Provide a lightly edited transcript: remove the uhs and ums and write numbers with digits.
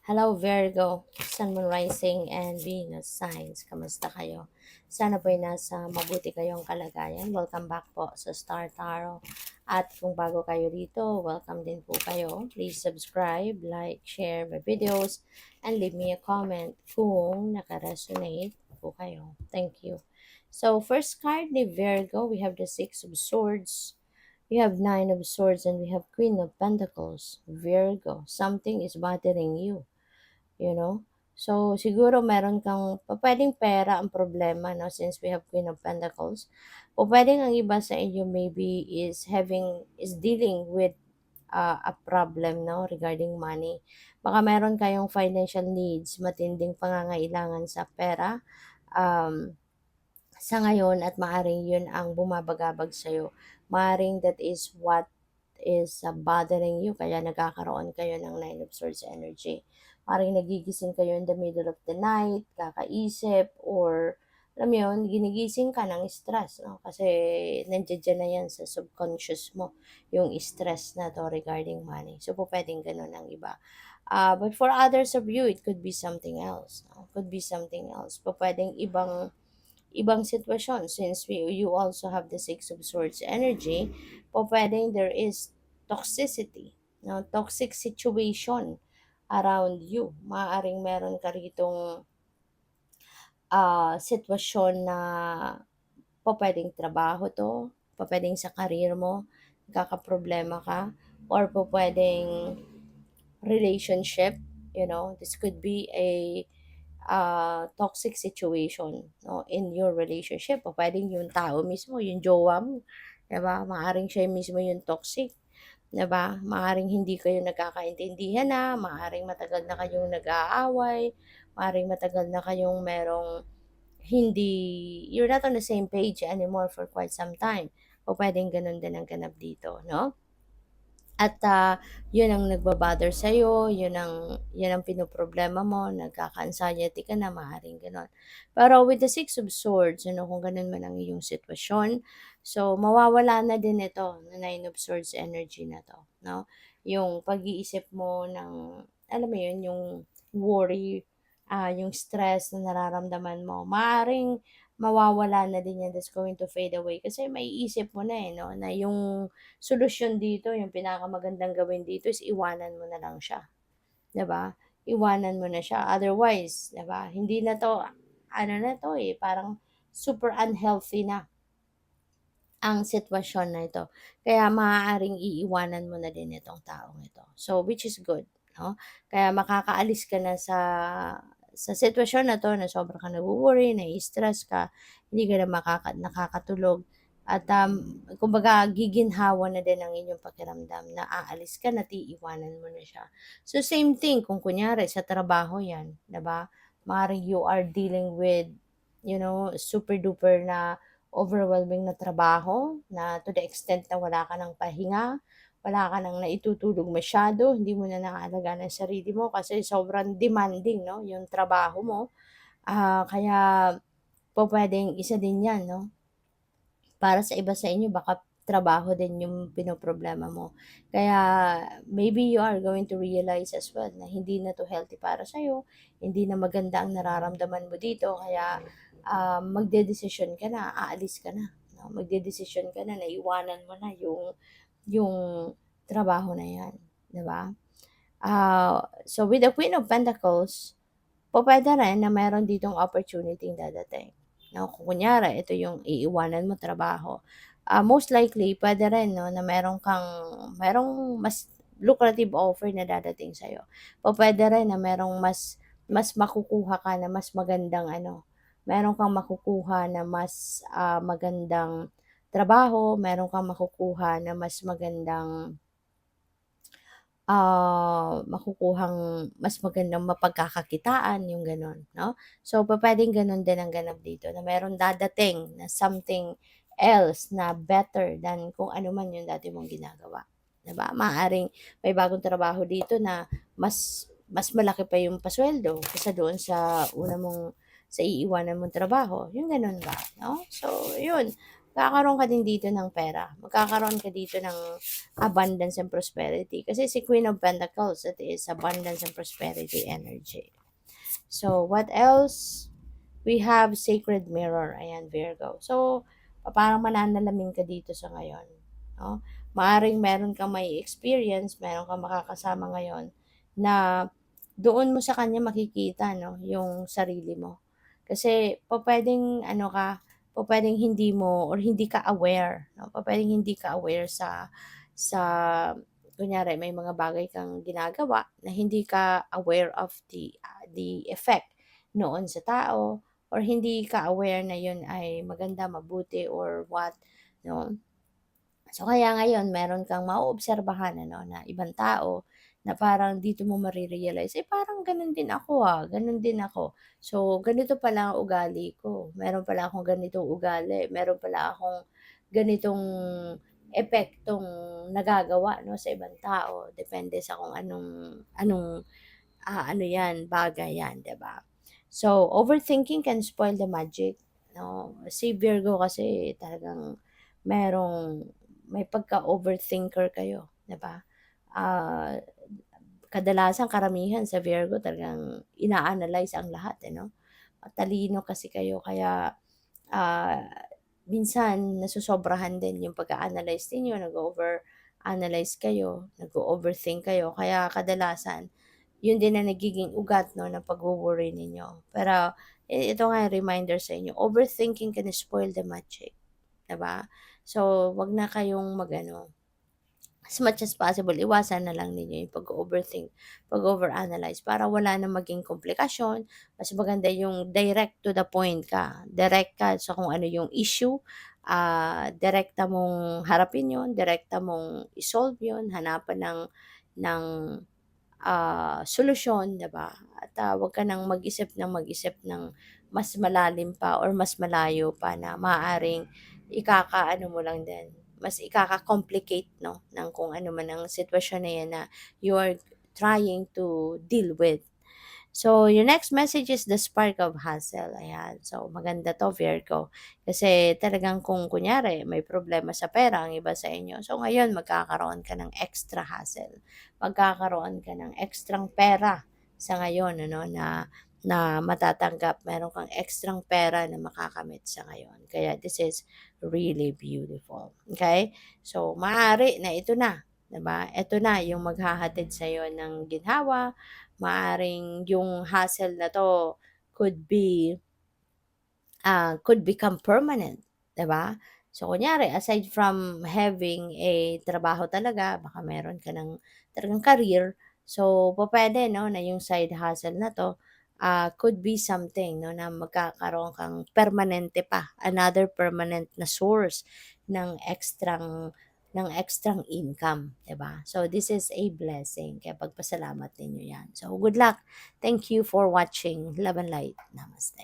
Hello Virgo, Sun, Moon, Rising, and Venus signs. Kamusta kayo? Sana po'y nasa mabuti kayong kalagayan. Welcome back po sa Star Tarot. At kung bago kayo dito, welcome din po kayo. Please subscribe, like, share my videos, and leave me a comment kung nakaresonate po kayo. Thank you. So, first card ni Virgo, we have the Six of Swords. We have Nine of Swords and we have Queen of Pentacles. Virgo, something is bothering you, you know. So, siguro meron kang, pwedeng pera ang problema, no, since we have Queen of Pentacles. O pwedeng ang iba sa inyo maybe is dealing with a problem, no, regarding money. Baka meron kayong financial needs, matinding pangangailangan sa pera, um, sa ngayon at maaring yun ang bumabagabag sa'yo. Maaring that is what is bothering you, kaya nagkakaroon kayo ng Nine of Swords energy. Maring nagigising kayo in the middle of the night, kakaisip, or alam mo yun, ginigising ka ng stress, no? Kasi nandiyan dyan na yan sa subconscious mo, yung stress na to regarding money. So, po pwedeng ganun ang iba. But for others of you, it could be something else. No? Could be something else. Po pwedeng ibang sitwasyon, since you also have the Six of Swords energy. Po pwedeng there is toxicity, no? Toxic situation around you. Maaring meron ka ritong sitwasyon na po pwedeng trabaho to, po pwedeng sa career mo, kakaproblema ka, or po pwedeng relationship, this could be a toxic situation, no, in your relationship. O pwedeng yung tao mismo, yung jowa mo, 'di ba? Maaring siya mismo yung toxic, 'di ba? Maaring hindi kayo nagkakaintindihan na, maaring matagal na kayong nag-aaway, maaring matagal na kayong merong you're not on the same page anymore for quite some time. O pwedeng ganun din ang ganap dito, no? At, yun ang nagba-bother sa'yo, yun ang pinoproblema mo, nagkaka-anxiety ka na, maaaring gano'n. Pero with the Six of Swords, kung gano'n man ang iyong sitwasyon, so mawawala na din ito, na Nine of Swords energy na 'to, 'no? Yung pag-iisip mo ng, alam mo yun, yung worry, yung stress na nararamdaman mo, maaaring mawawala na din yan, that's going to fade away. Kasi maiisip mo na, 'no, na yung solusyon dito, yung pinakamagandang gawin dito is iwanan mo na lang siya, 'di ba? Iwanan mo na siya. Otherwise, 'di ba? Hindi na 'to, ano na 'to eh, parang super unhealthy na ang sitwasyon na ito. Kaya maaaring iiwanan mo na din itong taong ito. So, which is good, no? Kaya makakaalis ka na sa sitwasyon na 'to na sobra kang nagwo-worry, nai-stress ka, hindi ka na nakakatulog, at, kumbaga giginhawa na din ang inyong pakiramdam na aalis ka na't iiwanan mo na siya. So, same thing kung kunyari sa trabaho 'yan, 'di ba? Maaaring you are dealing with, super duper na overwhelming na trabaho na to the extent na wala ka ng pahinga, wala ka ng naitutulog masyado, hindi mo na naaalagaan ang sarili mo kasi sobrang demanding, 'no, yung trabaho mo. Kaya pupuwedeng isa din 'yan, 'no, para sa iba sa inyo baka trabaho din yung pinoproblema mo. Kaya maybe you are going to realize as well na hindi na 'to healthy para sa'yo, hindi na maganda ang nararamdaman mo dito, kaya, magdedesisyon ka na, aalis ka na, 'no? Magdedesisyon ka na na iwanan mo na yung trabaho na 'yan, 'di ba? So with the Queen of Pentacles, pupuwede rin na meron ditong opportunity dadating, 'no? Kung kunyari ito yung iiwanan mo trabaho, most likely puwede rin, 'no, na merong mas lucrative offer na dadating sa'yo. Pupuwede rin na merong mas makukuha ka na mas magandang meron kang makukuha na mas, magandang trabaho, meron kang makukuha na mas magandang, makukuhang mas magandang mapagkakakitaan, yung gano'n, 'no? So, pupuwedeng gano'n din ang ganap dito, na meron dadating na something else na better than kung ano man yung dati mong ginagawa, 'di ba? Maaaring may bagong trabaho dito na mas mas malaki pa yung pasuweldo kaysa doon sa iiwanan mong trabaho, yung gano'n ba, 'no? So, yun, magkakaroon ka din dito ng pera. Magkakaroon ka dito ng abundance and prosperity. Kasi si Queen of Pentacles, it is abundance and prosperity energy. So, what else? We have Sacred Mirror. Ayan, Virgo. So, parang mananalamin ka dito sa ngayon. No? Maaring meron kang may experience, meron kang makakasama ngayon na doon mo sa kanya makikita no, yung sarili mo. Kasi pwedeng ano ka, pwedeng hindi mo or hindi ka aware, no? Pwedeng hindi ka aware sa kunyari may mga bagay kang ginagawa na hindi ka aware of the effect noon sa tao or hindi ka aware na yun ay maganda, mabuti or what, no? So, kaya ngayon meron kang maoobserbahan ano, na ibang tao na parang dito mo mare-realize, parang ganun din ako ganun din ako. So, ganito pala ang ugali ko. Meron pala akong ganitong ugali. Meron pala akong ganitong epektong nagagawa no sa ibang tao. Depende sa kung anong ano yan, bagay yan, 'di ba? So, overthinking can spoil the magic, no? Si Virgo kasi talagang merong may pagka-overthinker kayo, 'di ba? Ah, kadalasan karamihan sa Virgo talagang ina-analyze ang lahat, no? Matalino kasi kayo kaya ah, minsan nasosobrahan din yung pag-a-analyze ninyo, nag-over-analyze kayo, nag-overthink kayo, kaya kadalasan yun din ang nagiging ugat 'no ng pagwo-worry ninyo. Pero ito nga yung reminder sa inyo, overthinking can spoil the magic, 'di ba? So, 'wag na kayong mag-ano, as much as possible iwasan na lang ninyo yung pag-overthink, pag-overanalyze para wala nang maging komplikasyon. Mas maganda yung direct to the point ka, direct ka sa kung ano yung issue, direkta mong harapin yun, direkta mong i-solve yun, hanapan ng solusyon, 'di ba? At, 'wag ka ng mag-isip ng mas malalim pa or mas malayo pa na maaaring ikakaano mo lang din, mas ikaka-complicate 'no, ng kung ano man ang sitwasyon na 'yan na you are trying to deal with. So, your next message is the spark of hustle. Ayan. So, maganda to, Virgo. Kasi talagang kung kunyari, may problema sa pera ang iba sa inyo. So, ngayon, magkakaroon ka ng extra hustle. Magkakaroon ka ng extrang pera sa ngayon, ano, na matatanggap. Meron kang extrang pera na makakamit sa ngayon. Kaya, this is really beautiful. Okay? So, maaari na ito na. Diba? Ito na yung maghahatid sa'yo ng ginhawa, maaring yung hassle na 'to could be, could become permanent, 'di ba? So, kunyari aside from having a trabaho talaga, baka meron ka ng talagang career, so pupuwede 'no, na yung side hustle na 'to, could be something 'no, na magkakaroon kang permanente pa, another permanent na source ng extrang income, 'di ba? So, this is a blessing kaya pagpasalamat ninyo 'yan. So, good luck. Thank you for watching. Love and light. Namaste.